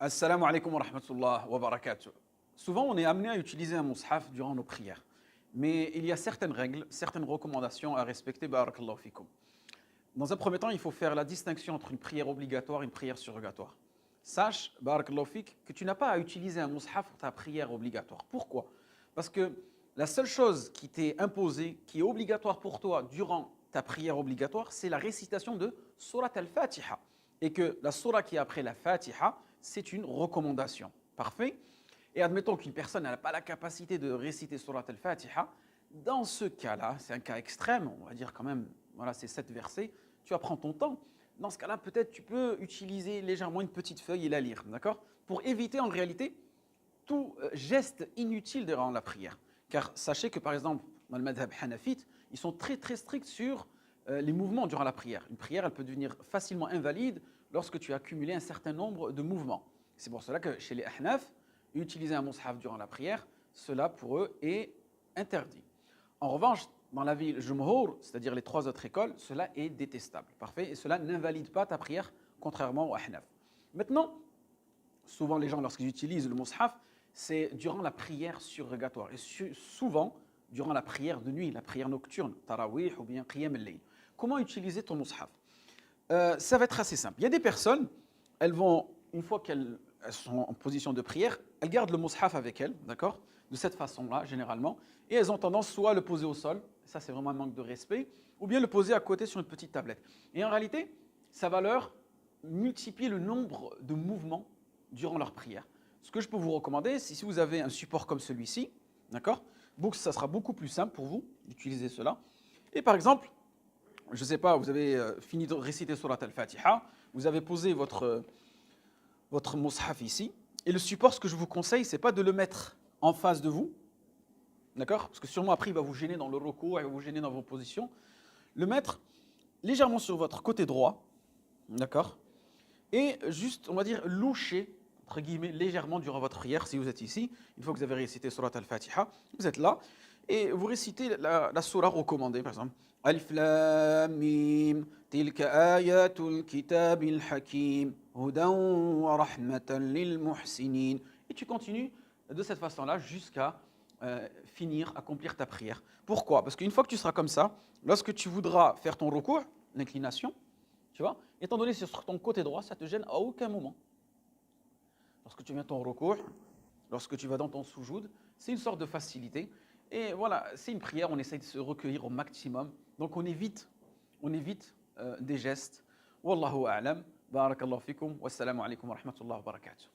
Assalamu alaikum wa rahmatullah wa barakatuh. Souvent, on est amené à utiliser un mushaf durant nos prières. Mais il y a certaines règles, certaines recommandations à respecter. Barakallahu fikum. Dans un premier temps, il faut faire la distinction entre une prière obligatoire et une prière surrogatoire. Sache, barakallahu fik, que tu n'as pas à utiliser un mushaf pour ta prière obligatoire. Pourquoi? Parce que la seule chose qui t'est imposée, qui est obligatoire pour toi durant ta prière obligatoire, c'est la récitation de Surat al-Fatiha. Et que la surah qui est après la Fatiha, c'est une recommandation. Parfait. Et admettons qu'une personne n'a pas la capacité de réciter Surat al-Fatiha. Dans ce cas-là, c'est un cas extrême, on va dire quand même, voilà, c'est 7 versets, tu vas prendre ton temps. Dans ce cas-là, peut-être tu peux utiliser légèrement une petite feuille et la lire, d'accord? Pour éviter en réalité tout geste inutile durant la prière. Car sachez que par exemple, dans le madhab hanafite, ils sont très très stricts sur les mouvements durant la prière. Une prière, elle peut devenir facilement invalide lorsque tu as accumulé un certain nombre de mouvements. C'est pour cela que chez les ahnaf, utiliser un mushaf durant la prière, cela pour eux est interdit. En revanche, dans la ville jumhur, c'est-à-dire les 3 autres écoles, cela est détestable. Parfait. Et cela n'invalide pas ta prière, contrairement au ahnaf. Maintenant, souvent les gens, lorsqu'ils utilisent le mushaf, c'est durant la prière surrogatoire. Et souvent, durant la prière de nuit, la prière nocturne, tarawih ou bien qiyam al-layl. Comment utiliser ton mushaf? Ça va être assez simple. Il y a des personnes, elles vont, une fois qu'elles sont en position de prière, elles gardent le mushaf avec elles, d'accord? De cette façon-là, généralement. Et elles ont tendance soit à le poser au sol, ça c'est vraiment un manque de respect, ou bien le poser à côté sur une petite tablette. Et en réalité, ça va leur multiplier le nombre de mouvements durant leur prière. Ce que je peux vous recommander, c'est si vous avez un support comme celui-ci, d'accord? Donc ça sera beaucoup plus simple pour vous d'utiliser cela. Et par exemple, je ne sais pas, vous avez fini de réciter Surat al-Fatiha, vous avez posé votre mushaf ici, et le support, ce que je vous conseille, ce n'est pas de le mettre en face de vous, d'accord? Parce que sûrement après, il va vous gêner dans le ruku, il va vous gêner dans vos positions. Le mettre légèrement sur votre côté droit, d'accord? Et juste, on va dire, loucher, entre guillemets, légèrement durant votre prière, si vous êtes ici, une fois que vous avez récité Surat al-Fatiha, vous êtes là, et vous récitez la surah recommandée, par exemple. Alif Lam Mim, Tilka ayatul kitabil hakim, Hudan wa rahmatan lil muhsinin. Et tu continues de cette façon-là jusqu'à finir, accomplir ta prière. Pourquoi? Parce qu'une fois que tu seras comme ça, lorsque tu voudras faire ton recours, l'inclination, tu vois, étant donné que c'est sur ton côté droit, ça ne te gêne à aucun moment. Lorsque tu viens ton recours, lorsque tu vas dans ton soujoud, c'est une sorte de facilité. Et voilà, c'est une prière, on essaye de se recueillir au maximum. Donc on évite des gestes. Wallahu a'lam. Barakallahu fikum. Wassalamu alaikum wa rahmatullahi wa barakatuh.